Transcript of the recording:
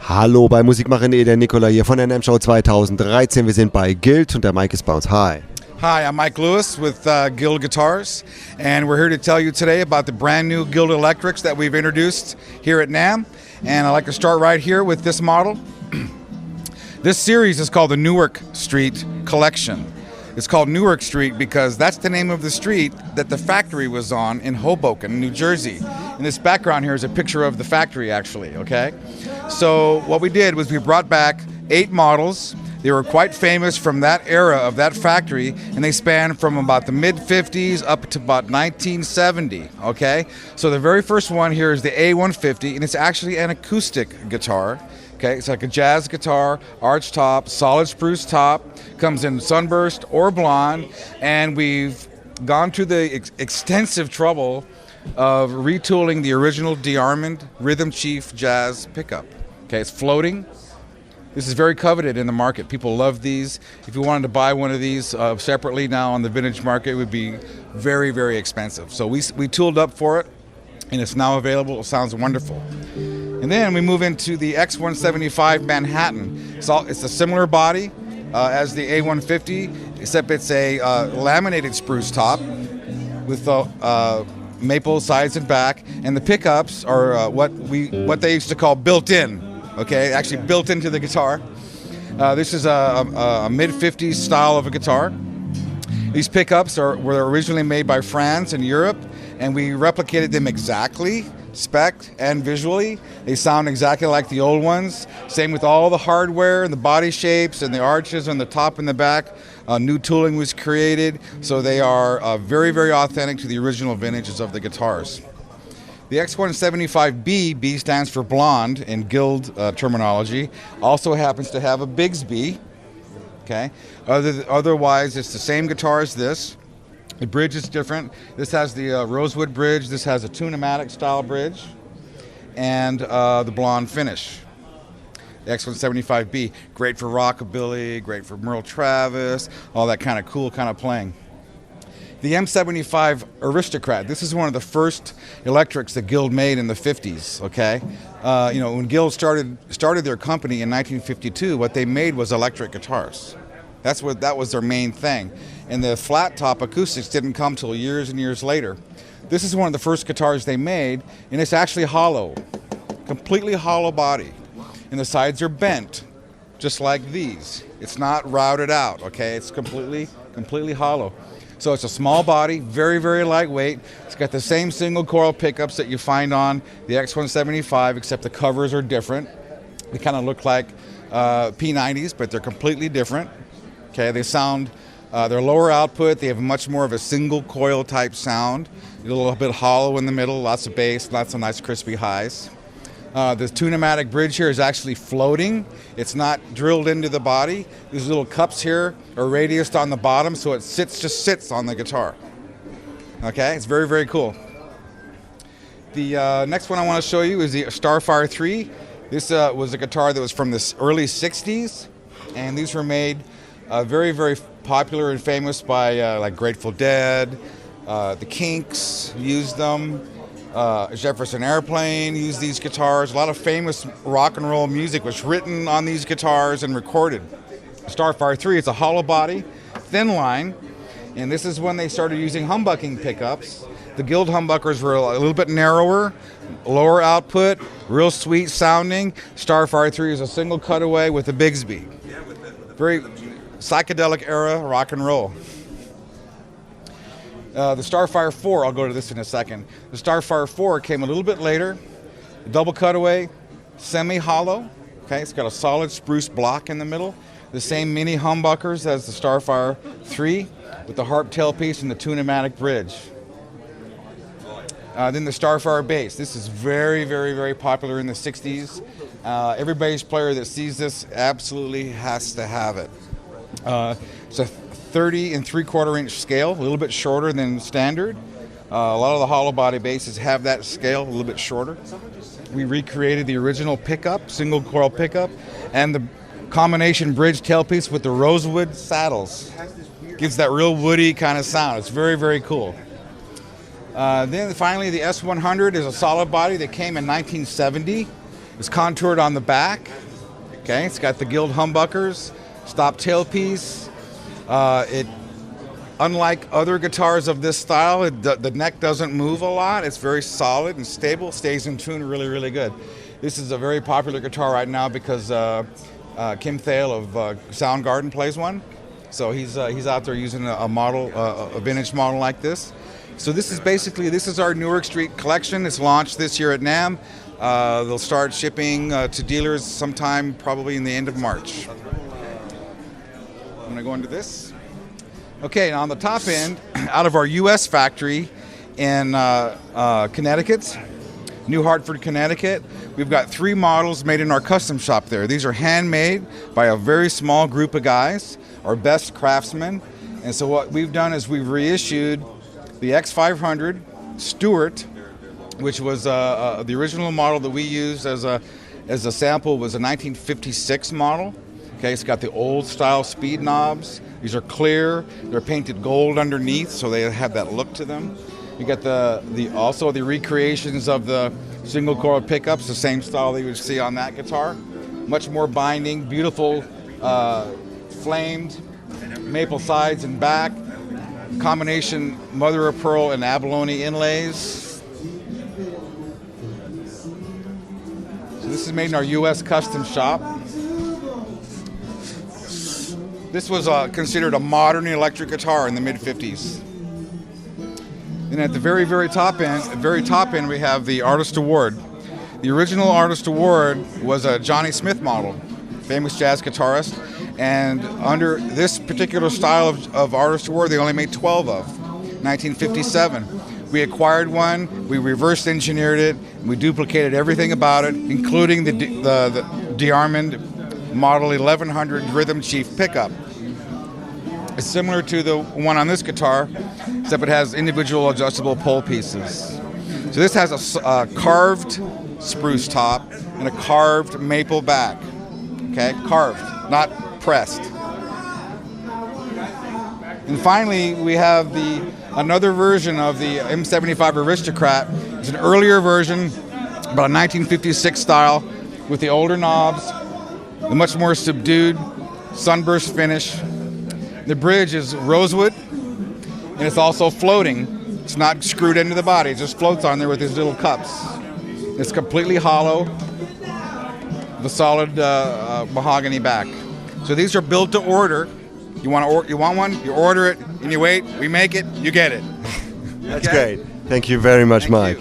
Hallo bei musikmachen.de, der Nikola hier von der NAMM Show 2013. Wir sind bei Guild und der Mike ist bei uns. Hi. Hi, I'm Mike Lewis with Guild Guitars, and we're here to tell you today about the brand new Guild Electrics that we've introduced here at NAMM. And I'd like to start right here with this model. This series is called the Newark Street Collection. It's called Newark Street because that's the name of the street that the factory was on in Hoboken, New Jersey. And this background here is a picture of the factory, actually, okay? So what we did was we brought back 8 models. They were quite famous from that era of that factory, and they span from about the mid-50s up to about 1970, okay? So the very first one here is the A150, and it's actually an acoustic guitar. Okay, it's like a jazz guitar, arch top, solid spruce top, comes in sunburst or blonde, and we've gone to the extensive trouble of retooling the original DeArmond Rhythm Chief jazz pickup. Okay, it's floating. This is very coveted in the market. People love these. If you wanted to buy one of these separately now on the vintage market, it would be very, very expensive. So we tooled up for it, and it's now available. It sounds wonderful. And then we move into the X175 Manhattan. It's a similar body as the A150, except it's a laminated spruce top with maple sides and back, and the pickups are what they used to call built-in. Okay, actually built into the guitar. This is a mid-50s style of a guitar. These pickups were originally made by Franz in Europe, and we replicated them exactly, spec and visually. They sound exactly like the old ones. Same with all the hardware and the body shapes and the arches on the top and the back. New tooling was created, so they are very, very authentic to the original vintages of the guitars. The X175B, B stands for blonde in Guild terminology, also happens to have a Bigsby. Okay. Otherwise, it's the same guitar as this. The bridge is different. This has the rosewood bridge. This has a tunematic style bridge, and the blonde finish. The X175B, great for rockabilly, great for Merle Travis, all that kind of cool kind of playing. The M75 Aristocrat. This is one of the first electrics that Guild made in the 50s. Okay, when Guild started their company in 1952, what they made was electric guitars. That was their main thing. And the flat top acoustics didn't come till years and years later. This is one of the first guitars they made, and it's actually hollow, completely hollow body. And the sides are bent, just like these. It's not routed out, okay? It's completely hollow. So it's a small body, very, very lightweight. It's got the same single coil pickups that you find on the X175, except the covers are different. They kind of look like P90s, but they're completely different. Okay, they sound, they're lower output. They have much more of a single coil type sound. A little bit hollow in the middle, lots of bass, lots of nice crispy highs. The tunematic bridge here is actually floating. It's not drilled into the body. These little cups here are radiused on the bottom, so it just sits on the guitar. Okay, it's very, very cool. The next one I want to show you is the Starfire 3. This was a guitar that was from the early 60s, and these were made very, very popular and famous by like Grateful Dead, the Kinks used them. Jefferson Airplane used these guitars. A lot of famous rock and roll music was written on these guitars and recorded. Starfire 3, it's a hollow body, thin line, and this is when they started using humbucking pickups. The Guild humbuckers were a little bit narrower, lower output, real sweet sounding. Starfire 3 is a single cutaway with a Bigsby. Very psychedelic era rock and roll. The Starfire 4, I'll go to this in a second. The Starfire 4 came a little bit later. Double cutaway, semi-hollow. Okay, it's got a solid spruce block in the middle. The same mini humbuckers as the Starfire 3 with the harp tailpiece and the tunematic bridge. Then the Starfire bass. This is very, very, very popular in the 60s. Every bass player that sees this absolutely has to have it. It's a 30 3/4 inch scale, a little bit shorter than standard. A lot of the hollow body basses have that scale, a little bit shorter. We recreated the original pickup, single coil pickup, and the combination bridge tailpiece with the rosewood saddles. Gives that real woody kind of sound. It's very, very cool. Then finally the S100 is a solid body that came in 1970. It's contoured on the back. Okay, it's got the Guild humbuckers, stop tailpiece. Unlike other guitars of this style, the neck doesn't move a lot. It's very solid and stable, stays in tune really, really good. This is a very popular guitar right now because Kim Thale of Soundgarden plays one. So he's out there using a model, a vintage model like this. So this is our Newark Street collection. It's launched this year at NAMM. They'll start shipping to dealers sometime probably in the end of March. I'm going to go into this. Okay, now on the top end, out of our U.S. factory in Connecticut, New Hartford, Connecticut, we've got 3 models made in our custom shop there. These are handmade by a very small group of guys, our best craftsmen. And so what we've done is we've reissued the X500 Stewart, which was the original model that we used as a sample, was a 1956 model. Okay, it's got the old style speed knobs. These are clear. They're painted gold underneath, so they have that look to them. You got also the recreations of the single coil pickups, the same style that you would see on that guitar. Much more binding, beautiful flamed maple sides and back. Combination mother of pearl and abalone inlays. So this is made in our U.S. custom shop. This was considered a modern electric guitar in the mid-50s. And at the very, very top end, we have the Artist Award. The original Artist Award was a Johnny Smith model, famous jazz guitarist. And under this particular style of Artist Award, they only made 12 of, 1957. We acquired one, we reverse engineered it, and we duplicated everything about it, including the DeArmond Model 1100 Rhythm Chief pickup. It's similar to the one on this guitar, except it has individual adjustable pole pieces. So this has a carved spruce top and a carved maple back. Okay, carved, not pressed. And finally, we have another version of the M75 Aristocrat. It's an earlier version, about a 1956 style, with the older knobs, the much more subdued sunburst finish. The bridge is rosewood, and it's also floating. It's not screwed into the body. It just floats on there with these little cups. It's completely hollow, the solid mahogany back. So these are built to order. You want one, you order it, and you wait. We make it, you get it. That's great. Thank you very much, Mike.